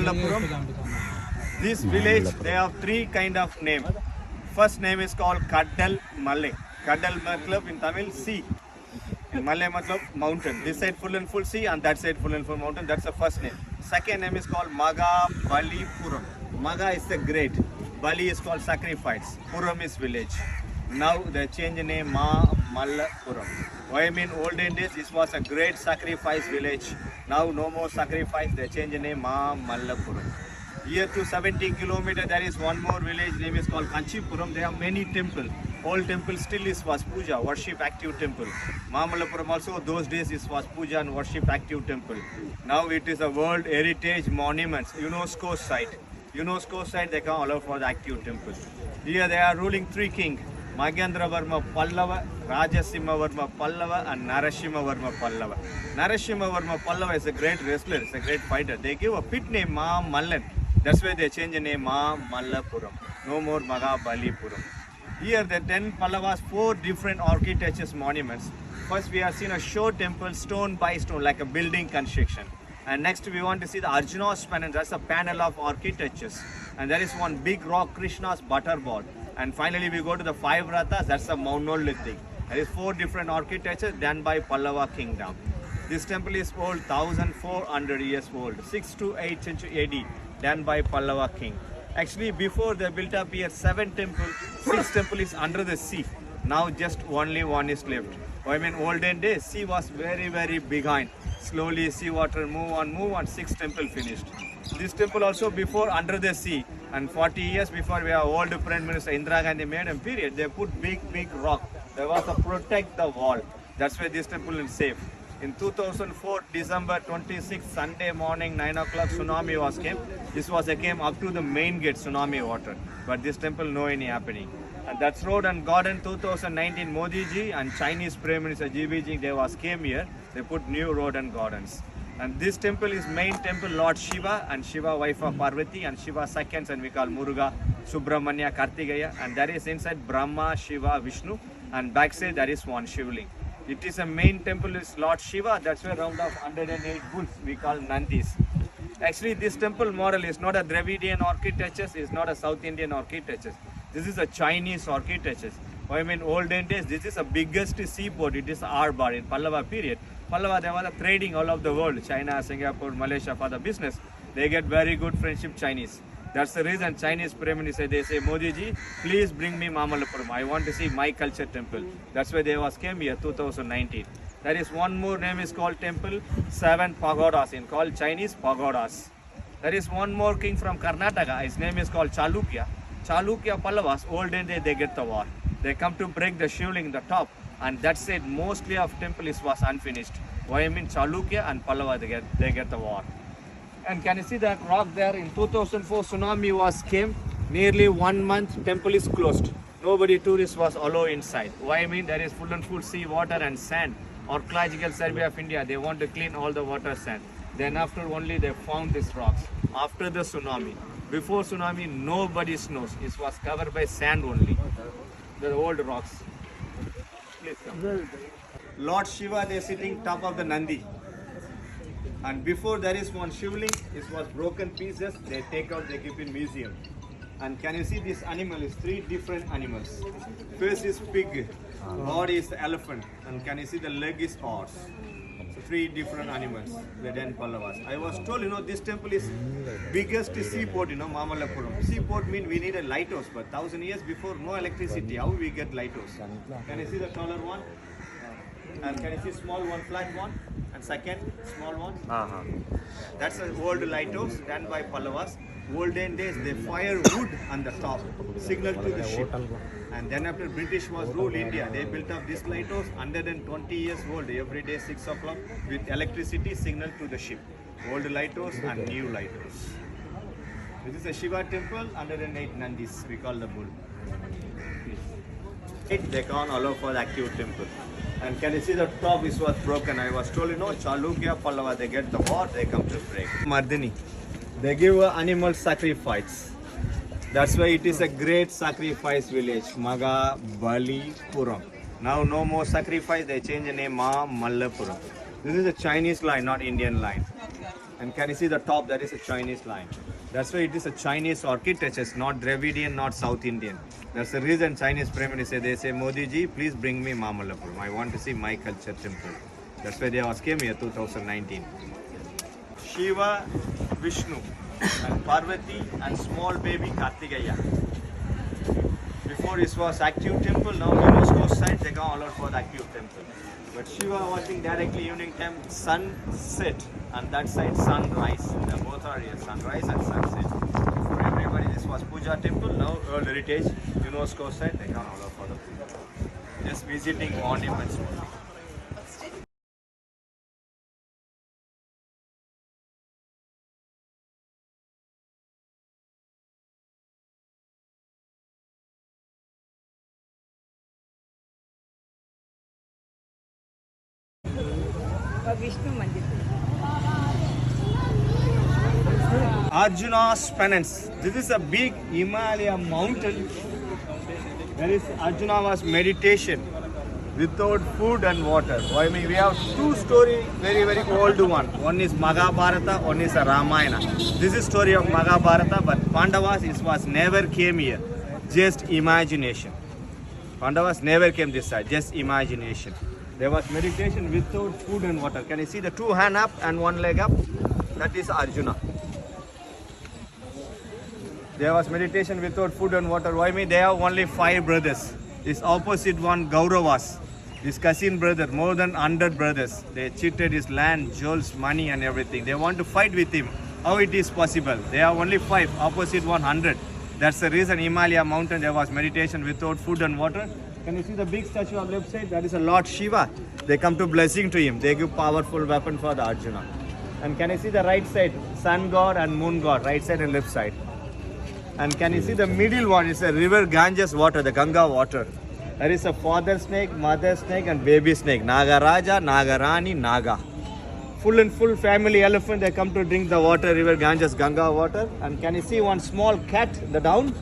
Mamallapuram. This village, they have three kind of name. First name is called Kaddal Malay. Kaddal matlab in Tamil sea. In Malay matlab mountain. This side full and full sea and that side full and full mountain. That's the first name. Second name is called Mahabalipuram. Maga is the great. Bali is called sacrifice. Puram is village. Now they change the name Mamallapuram. Why I mean olden days this was a great sacrifice village. Now no more sacrifice. They change the name Mamallapuram. Here to 70 kilometers there is one more village name is called Kanchipuram. There are many temples. All temple still was puja, worship active temple. Mamallapuram also those days it was puja and worship active temple. Now it is a World Heritage Monuments, UNESCO site. UNESCO site they can allow for the active temple. Here they are ruling three kings. Magendravarma Pallava, Rajasimhavarma Pallava and Narasimhavarma Pallava. Narasimhavarma Pallava is a great wrestler, is a great fighter. They give a pit name Mamallan. That's why they change the name Mamallapuram. No more Mahabalipuram. Here the 10 Pallavas, 4 different architectures monuments. First we have seen a short temple stone by stone like a building construction. And next we want to see the Arjuna's panel, that's a panel of architectures. And there is one big rock, Krishna's butterball. And finally we go to the 5 rathas, that's a monolithic. There is 4 different architectures done by Pallava kingdom. This temple is old, 1400 years old, 6th to 8th century AD, done by Pallava king. Actually before they built up here 7 temples, 6 temples is under the sea. Now just only one is left. I mean olden days sea was very behind. Slowly sea water move on, 6 temple finished. This temple also before under the sea and 40 years before we have old Prime Minister Indira Gandhi made a period, they put big rock. There was to protect the wall. That's why this temple is safe. In 2004, December 26, Sunday morning, 9 o'clock, tsunami was came. This was came up to the main gate, tsunami water. But this temple, no any happening. And that's road and garden 2019, Modi ji and Chinese Prime Minister GBG, they was came here. They put new road and gardens. And this temple is main temple, Lord Shiva and Shiva wife of Parvati and Shiva seconds and we call Muruga, Subramanya, Kartikeya. And there is inside Brahma, Shiva, Vishnu and backside there is one Shivling. It is a main temple is Lord Shiva, that's why around of 108 bulls we call Nandis. Actually this temple model is not a Dravidian architecture, it's not a South Indian architecture. This is a Chinese architecture. I mean olden days this is the biggest seaport, it is Arbar in Pallava period. Pallava they were trading all over the world, China, Singapore, Malaysia for the business. They get very good friendship Chinese. That's the reason Chinese Prime Minister, they say, Modi ji, please bring me Mamallapuram. I want to see my culture temple. That's why they was came here 2019. There is one more name is called temple, 7 pagodas in called Chinese pagodas. There is one more king from Karnataka. His name is called Chalukya. Chalukya Pallavas, olden day they get the war. They come to break the shivling in the top. And that said mostly of temple was unfinished. Why I mean Chalukya and Pallava they get the war. And can you see that rock there? In 2004 tsunami was came. Nearly 1 month temple is closed. Nobody tourist was allowed inside. Why I mean there is full and full sea water and sand. Archaeological Survey of India, they want to clean all the water sand. Then after only they found these rocks. After the tsunami. Before tsunami nobody knows. It was covered by sand only. The old rocks. Please come. Lord Shiva they sitting top of the Nandi. And before there is one Shivling, it was broken pieces, they take out, they keep in museum. And can you see this animal is 3 different animals. Face is pig, body is the elephant, and can you see the leg is horse. So 3 different animals, the 10 Pallavas. I was told, this temple is biggest seaport, Mamallapuram. Seaport means we need a lighthouse, but 1000 years before no electricity, how we get lighthouse? Can you see the taller one? And can you see small one, flat one? And second, small one. That's an old lighthouse done by Pallavas. Olden days, they fire wood on the top, signal to the ship. And then after British was ruled India, they built up this lighthouse, 120 years old, every day 6 o'clock with electricity signal to the ship. Old lighthouse and new lighthouse. This is a Shiva temple, 108 Nandis, we call the bull. They can't allow for the active temple. And can you see the top is was broken? I was told, Chalukya, Pallava, they get the war, they come to break. Mardini, they give animal sacrifice. That's why it is a great sacrifice village, Mahabalipuram. Now no more sacrifice, they change the name Mamallapuram. This is a Chinese line, not Indian line. And can you see the top? That is a Chinese line. That's why it is a Chinese architecture, it's not Dravidian, not South Indian. That's the reason Chinese Prime Minister, they say, Modi ji, please bring me Mamallapuram. I want to see my culture temple. That's why they was came here 2019. Shiva, Vishnu, and Parvati, and small baby Kartikeya. Before this was active temple, now UNESCO site, they got allowed for the active temple. But Shiva watching directly evening time sunset, and that side sunrise. The both are here, sunrise and sunset. For everybody, this was Puja temple, now World Heritage, UNESCO site, they can't allow for the Puja. Just visiting monuments only. Vishnu Mandir. Arjuna's penance. This is a big Himalaya mountain. There is Arjuna was meditation without food and water. I mean, we have two stories, very old one. One is Mahabharata, one is a Ramayana. This is story of Mahabharata, but Pandavas was never came here. Just imagination. Pandavas never came this side, just imagination. There was meditation without food and water. Can you see the two hand up and one leg up? That is Arjuna. There was meditation without food and water. Why me? They have only 5 brothers. This opposite one, Kauravas. His cousin brother, more than 100 brothers. They cheated his land, jewels, money and everything. They want to fight with him. How it is possible? They have only 5, opposite 100. That's the reason Himalaya mountain there was meditation without food and water. Can you see the big statue on left side? That is a Lord Shiva. They come to blessing to him. They give powerful weapon for the Arjuna. And can you see the right side? Sun god and moon god, right side and left side. And can you see the middle one? It's a river Ganges water, the Ganga water. There is a father snake, mother snake and baby snake. Nagaraja, Nagarani, Naga. Full and full family elephant, they come to drink the water, river Ganges, Ganga water. And can you see one small cat, the down?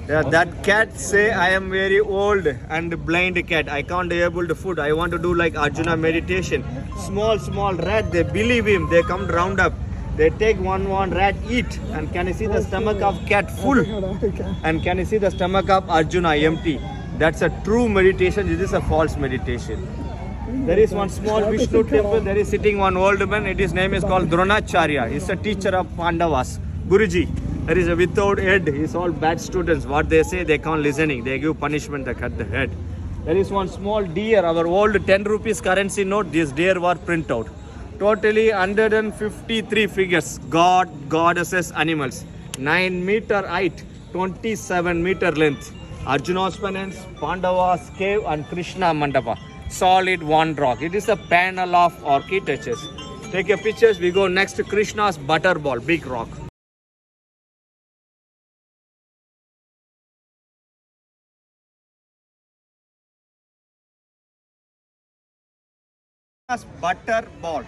Yeah, that cat say, I am very old and blind cat. I can't be able to food. I want to do like Arjuna meditation. Small rat, they believe him. They come round up. They take one rat, eat. And can you see the stomach of cat full? And can you see the stomach of Arjuna empty? That's a true meditation. This is a false meditation. There is one small Vishnu temple. There is sitting one old man. His name is called Dronacharya. He's a teacher of Pandavas. Guruji. There is a without head. He's all bad students. What they say, they can't listening. They give punishment. They cut the head. There is one small deer. Our old 10 rupees currency note. This deer were print out. Totally 153 figures. God, goddesses, animals. 9 meter height. 27 meter length. Arjuna's penance, Pandava's cave and Krishna mandapa. Solid one rock. It is a panel of architectures. Take your pictures. We go next to Krishna's butterball. Big rock. Butter ball.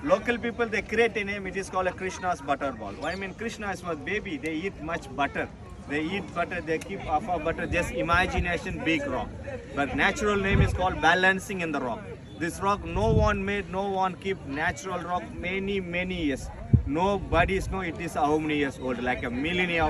Local people, they create a name. It is called a Krishna's butter ball. I mean, Krishna is was baby. They eat much butter. They eat butter. They keep half of butter. Just imagination, big rock. But natural name is called balancing in the rock. This rock, no one made, no one keep natural rock many years. Nobody know it is how many years old. Like a millennia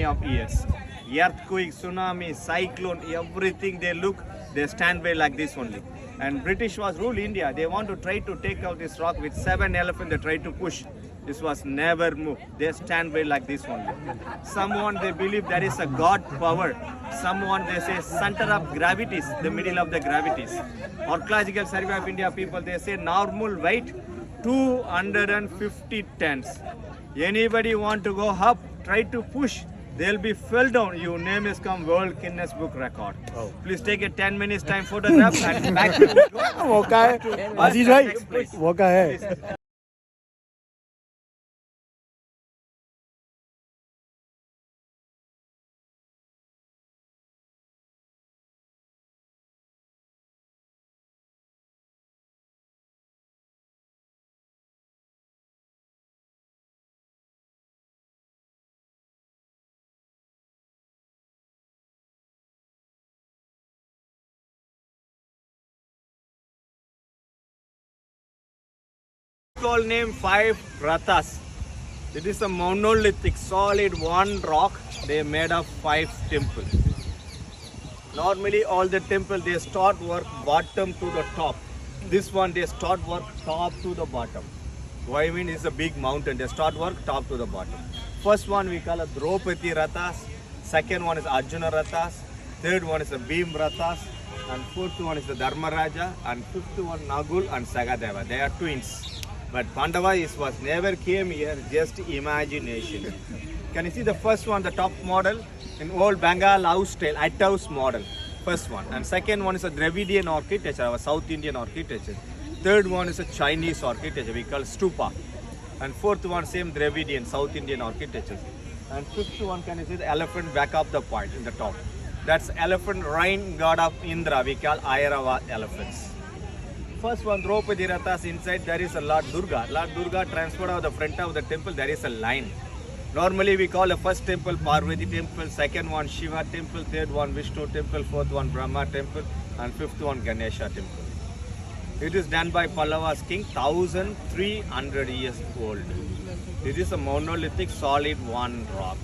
of years. Earthquake, tsunami, cyclone, everything they look, they stand by like this only. And British was rule India. They want to try to take out this rock with 7 elephants. They try to push. This was never moved. They stand by like this only. Someone they believe there is a God power. Someone they say center of gravities, the middle of the gravities. Archaeological Survey of India people they say normal weight 250 tons. Anybody want to go up, try to push. They'll be fell down. Your name is come World Guinness Book Record. Oh. Please take a 10 minutes time photograph and back to Okay. Called name 5 rathas. It is a monolithic, solid one rock. They made of 5 temples. Normally, all the temple they start work bottom to the top. This one they start work top to the bottom. Why I mean it's a big mountain. They start work top to the bottom. First one we call a Draupadi rathas. Second one is Arjuna rathas. Third one is the Bhim rathas. And fourth one is the Dharmaraja. And fifth one Nagul and Sagadeva. They are twins. But Pandava was never came here, just imagination. Can you see the first one, the top model? In old Bengal house style, hut house model. First one. And second one is a Dravidian architecture, our South Indian architecture. Third one is a Chinese architecture, we call stupa. And fourth one, same Dravidian, South Indian architecture. And fifth one, can you see the elephant back up the point in the top? That's elephant rain god of Indra, we call Airava elephants. First one, Draupadi Rathas, inside there is a Lord Durga. Lord Durga transferred out the front of the temple, there is a line. Normally we call the first temple Parvati temple, second one Shiva temple, third one Vishnu temple, fourth one Brahma temple, and fifth one Ganesha temple. It is done by Pallava's king, 1300 years old. This is a monolithic solid one rock.